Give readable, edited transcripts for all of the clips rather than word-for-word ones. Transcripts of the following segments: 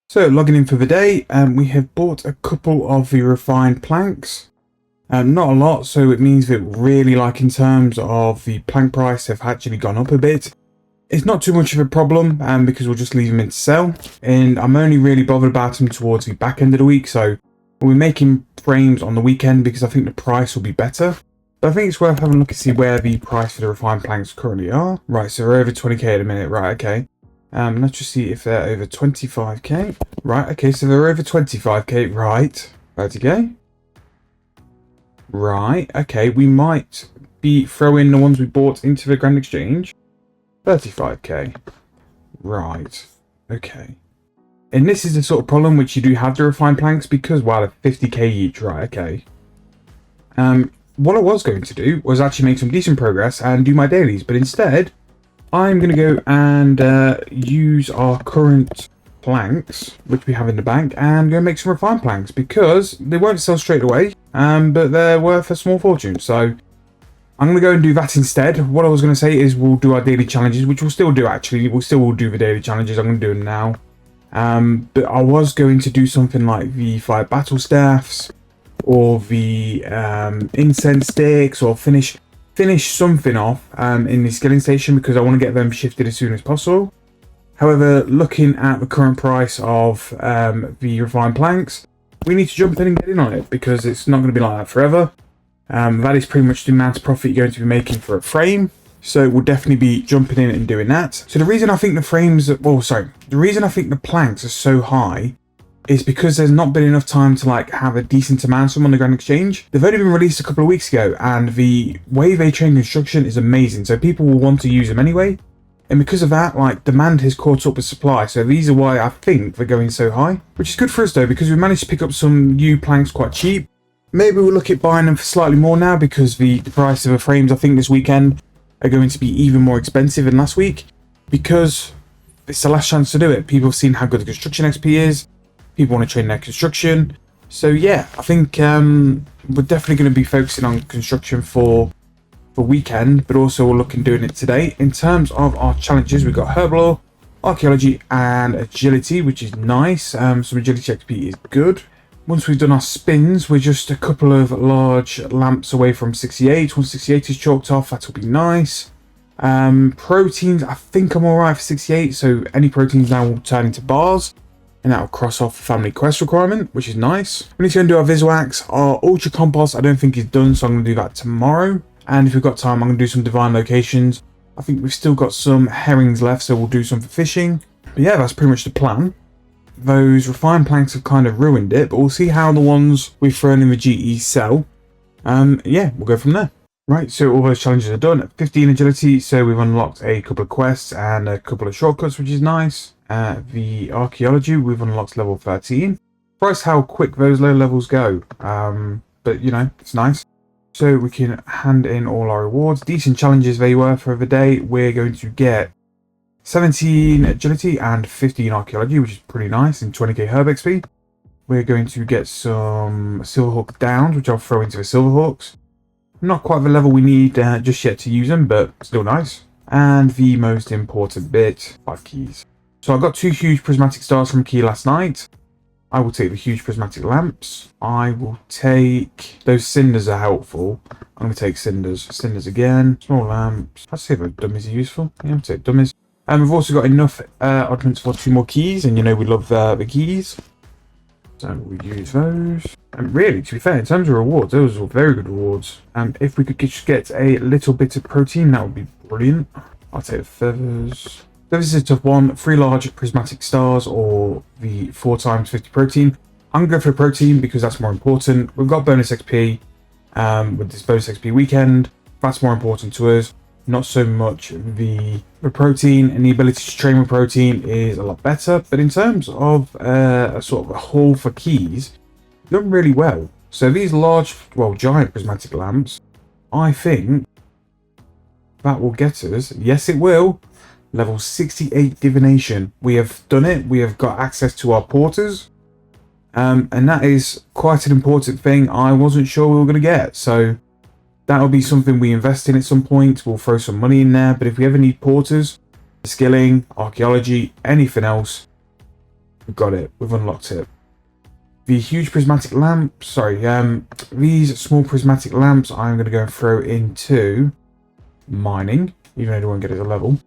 So logging in for the day, we have bought a couple of the refined planks. Not a lot, so it means that really, like, in terms of the plank price, have actually gone up a bit. It's not too much of a problem because we'll just leave them in to sell, and I'm only really bothered about them towards the back end of the week. So we'll be making frames on the weekend because I think the price will be better. But I think it's worth having a look and see where the price for the refined planks currently are. Right, so they're over 20k at a minute. Right, okay. Let's just see if they're over 25k. Right, okay, so they're over 25k. Right, there you go. Right, okay, we might be throwing the ones we bought into the Grand Exchange. 35k. Right, okay. And this is the sort of problem which you do have to refined planks because, wow, they're 50k each. Right, okay. What I was going to do was actually make some decent progress and do my dailies, but instead, I'm going to go and use our current planks, which we have in the bank, and go make some refined planks because they won't sell straight away, but they're worth a small fortune. So I'm going to go and do that instead. What I was going to say is we'll do our daily challenges, which we'll still do actually. We'll still do the daily challenges. I'm going to do them now. But I was going to do something like the 5 battle staffs or the incense sticks, or finish something off in the skilling station because I want to get them shifted as soon as possible. However, looking at the current price of the refined planks, we need to jump in and get in on it because it's not going to be like that forever. That is pretty much the amount of profit you're going to be making for a frame. So we'll definitely be jumping in and doing that. So the reason I think the reason I think the planks are so high is because there's not been enough time to have a decent amount of them on the Grand Exchange. They've only been released a couple of weeks ago, and the way they train construction is amazing, so people will want to use them anyway. And because of that, demand has caught up with supply, so these are why I think they're going so high. Which is good for us though, because we managed to pick up some new planks quite cheap. Maybe we'll look at buying them for slightly more now because the price of the frames I think this weekend are going to be even more expensive than last week, because it's the last chance to do it. People have seen how good the construction XP is. People want to train their construction. So yeah, I think we're definitely going to be focusing on construction for weekend, but also we'll look at doing it today. In terms of our challenges, we've got Herbal, Archaeology, and Agility, which is nice. Some Agility XP is good. Once we've done our spins, we're just a couple of large lamps away from 68. Once 68 is chalked off, that'll be nice. Proteins, I think I'm alright for 68, so any proteins now will turn into bars. And that will cross off the family quest requirement, which is nice. We need to go and do our Viswax. Our Ultra Compost I don't think is done, so I'm going to do that tomorrow. And if we've got time, I'm going to do some Divine Locations. I think we've still got some herrings left, so we'll do some for fishing. But yeah, that's pretty much the plan. Those refined planks have kind of ruined it, but we'll see how the ones we've thrown in the GE sell. Yeah, we'll go from there. Right, so all those challenges are done. 15 agility, so we've unlocked a couple of quests and a couple of shortcuts, which is nice. The archaeology, we've unlocked level 13. Surprised how quick those low levels go. But you know, it's nice. So we can hand in all our rewards. Decent challenges they were for the day. We're going to get 17 agility and 15 archaeology, which is pretty nice, and 20k herb XP. We're going to get some Silverhawk downs, which I'll throw into the Silverhawks. Not quite the level we need just yet to use them, but still nice. And the most important bit, 5 keys. So I got 2 huge prismatic stars from key last night. I will take the huge prismatic lamps. I will take... Those cinders are helpful. I'm going to take cinders. Cinders again. Small lamps. I'd say the dummies are useful. Yeah, I'll take dummies. And we've also got enough oddments for 2 more keys. And you know we love the keys. So we use those. And really, to be fair, in terms of rewards, those were very good rewards. And if we could just get a little bit of protein, that would be brilliant. I'll take the feathers. So this is a tough one. 3 large prismatic stars or the 4 times 50 protein. I'm going to go for protein because that's more important. We've got bonus XP with this bonus XP weekend. That's more important to us. Not so much the protein, and the ability to train with protein is a lot better. But in terms of a sort of a haul for keys, done really well. So these large, well, giant prismatic lamps, I think that will get us, yes it will, level 68 divination. We have done it. We have got access to our porters. And that is quite an important thing I wasn't sure we were going to get. So that'll be something we invest in at some point. We'll throw some money in there. But if we ever need porters, skilling, archaeology, anything else, we've got it. We've unlocked it. The huge prismatic lamp, sorry, these small prismatic lamps I'm going to go and throw into mining, even though I won't get it at a level.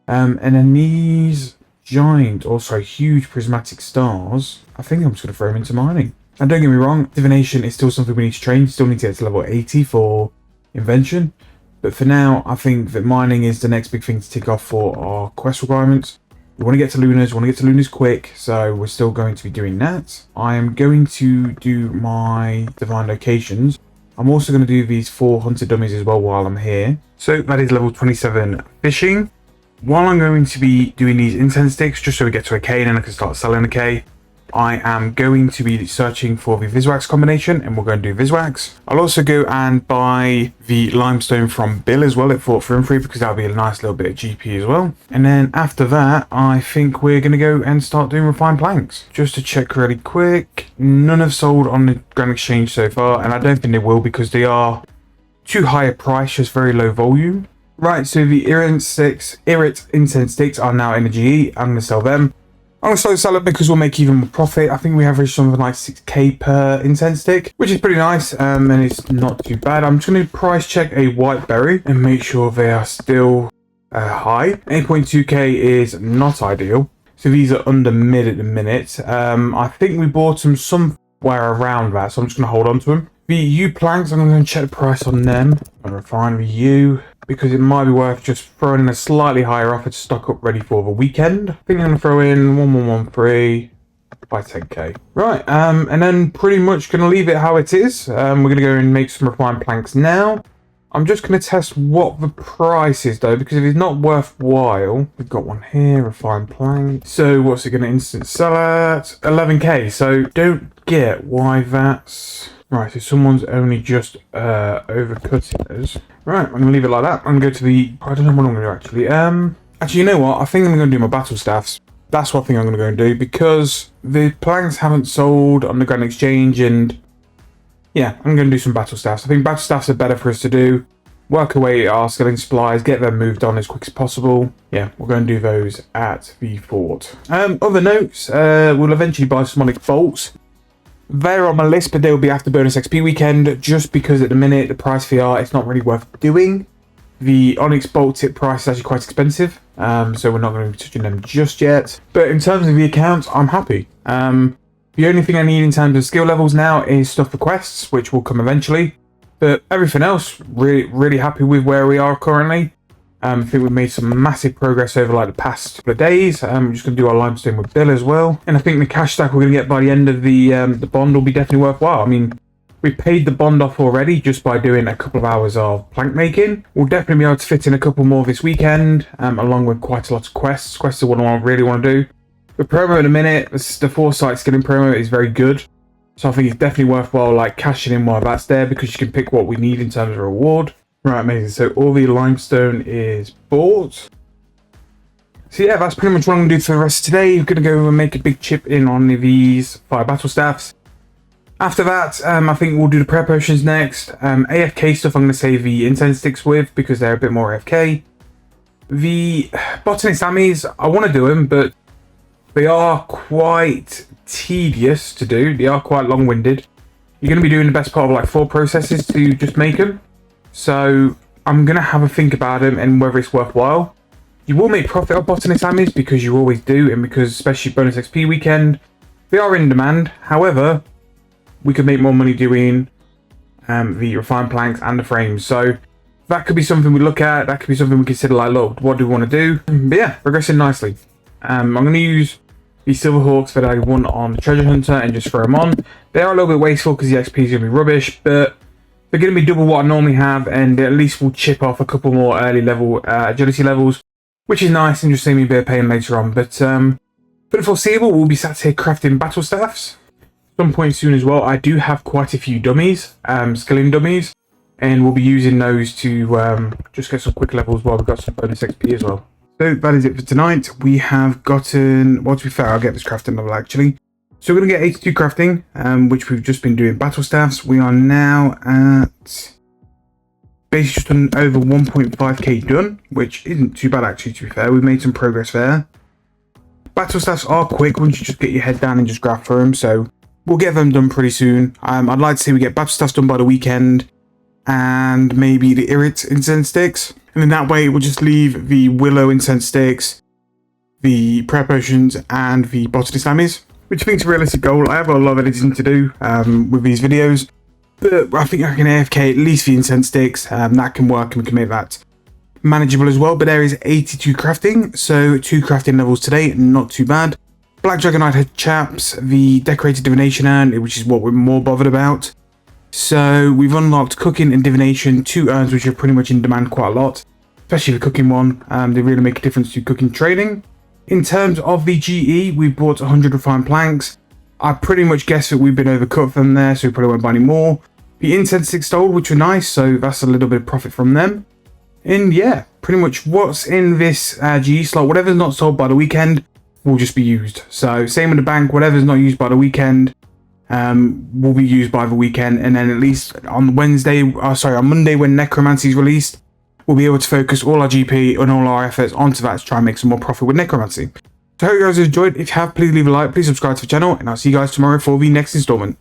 And then these giant, or sorry, huge prismatic stars, I think I'm just going to throw them into mining. And don't get me wrong, divination is still something we need to train. Still need to get to level 80 for invention. But for now, I think that mining is the next big thing to tick off for our quest requirements. We want to get to Lunas, we want to get to Lunas quick, so we're still going to be doing that. I am going to do my divine locations. I'm also going to do these 4 hunted dummies as well while I'm here. So that is level 27 fishing. While I'm going to be doing these incense sticks, just so we get to a K and then I can start selling a K, I am going to be searching for the Viswax combination, and we're going to do Viswax. I'll also go and buy the limestone from Bill as well at Fort Free because that'll be a nice little bit of GP as well. And then after that, I think we're going to go and start doing refined planks. Just to check really quick, none have sold on the Grand Exchange so far, and I don't think they will because they are too high a price, just very low volume. Right, so the Irit incense sticks are now in the GE. I'm going to sell them. I'm going to slowly sell it because we'll make even more profit. I think we average something like 6k per incense stick, which is pretty nice, and it's not too bad. I'm just going to price check a white berry and make sure they are still high. 8.2k is not ideal, so these are under mid at the minute. I think we bought them somewhere around that, so I'm just going to hold on to them. The U planks, I'm going to check the price on them. I'm going to refine the U, because it might be worth just throwing in a slightly higher offer to stock up ready for the weekend. I think I'm going to throw in 1113 by 10k. Right, and then pretty much going to leave it how it is. We're going to go and make some refined planks now. I'm just going to test what the price is though, because if it's not worthwhile, we've got one here, refined plank. So what's it going to instant sell at? 11k, so don't get why that's... Right, so someone's only just overcutting us. Right, I'm going to leave it like that. I'm going to go to the... I don't know what I'm going to do, actually. Actually, you know what? I think I'm going to do my battle staffs. That's what I think I'm going to go and do, because the planks haven't sold on the Grand Exchange, and... yeah, I'm going to do some battle staffs. I think battle staffs are better for us to do. Work away at our skilling supplies, get them moved on as quick as possible. Yeah, we're going to do those at the fort. Other notes, we'll eventually buy some Onyx bolts. They're on my list, but they will be after bonus XP weekend, just because at the minute the price VR it's not really worth doing. The Onyx bolt tip price is actually quite expensive, so we're not going to be touching them just yet. But in terms of the accounts, I'm happy. The only thing I need in terms of skill levels now is stuff for quests, which will come eventually. But everything else, really happy with where we are currently. I think we've made some massive progress over like the past couple of days. We're just going to do our limestone with Bill as well. And I think the cash stack we're going to get by the end of the bond will be definitely worthwhile. I mean, we paid the bond off already just by doing a couple of hours of plank making. We'll definitely be able to fit in a couple more this weekend, along with quite a lot of quests. Quests are what I really want to do. The promo in a minute, the foresight skilling promo is very good. So I think it's definitely worthwhile like cashing in while that's there, because you can pick what we need in terms of reward. Right, amazing. So all the limestone is bought. So yeah, that's pretty much what I'm going to do for the rest of today. We're going to go and make a big chip in on these fire battle staffs. After that, I think we'll do the prayer potions next. AFK stuff I'm going to save the incense sticks with, because they're a bit more AFK. The botanist ammies, I want to do them, but they are quite tedious to do. They are quite long-winded. You're going to be doing the best part of like 4 processes to just make them. So I'm going to have a think about them and whether it's worthwhile. You will make profit of botanist ammies, because you always do, and because especially bonus XP weekend, they are in demand. However, we could make more money doing the refined planks and the frames. So that could be something we look at. That could be something we consider like, look, what do we want to do? But yeah, progressing nicely. I'm going to use the Silverhawks that I won on the Treasure Hunter and just throw them on. They are a little bit wasteful because the XP is going to be rubbish, but they're going to be double what I normally have, and at least we'll chip off a couple more early level agility levels, which is nice and just save me a bit of pain later on. But for the foreseeable, we'll be sat here crafting battle staffs. At some point soon as well, I do have quite a few dummies, skilling dummies, and we'll be using those to just get some quick levels while we've got some bonus XP as well. So that is it for tonight. We have gotten, well, to be fair, I'll get this crafting level actually. So we're going to get 82 crafting, which we've just been doing battle staffs. We are now at basically just over 1.5k done, which isn't too bad actually, to be fair. We've made some progress there. Battle stats are quick once you just get your head down and just graph through them, so we'll get them done pretty soon. I'd like to see we get battle stats done by the weekend, and maybe the Irrit incense sticks. And in that way, we'll just leave the Willow incense sticks, the prayer potions, and the botanist slammies, which I think is a realistic goal. I have a lot of editing to do with these videos, but I think I can AFK at least the incense sticks. That can work, and we can make that manageable as well. But there is 82 crafting, so 2 crafting levels today, not too bad. Black Dragonite head chaps, the decorated divination urn, which is what we're more bothered about. So we've unlocked cooking and divination, 2 urns which are pretty much in demand quite a lot, especially the cooking one. They really make a difference to cooking trading. In terms of the GE, we bought 100 refined planks. I pretty much guessed that we've been overcut from there, so we probably won't buy any more. The incense sticks sold, which were nice, so that's a little bit of profit from them. And yeah, pretty much what's in this GE slot, whatever's not sold by the weekend, will just be used. So same with the bank, whatever's not used by the weekend will be used by the weekend, and then at least on Monday when Necromancy is released, we'll be able to focus all our GP and all our efforts onto that to try and make some more profit with Necromancy. So I hope you guys enjoyed. If you have, please leave a like, please subscribe to the channel, and I'll see you guys tomorrow for the next installment.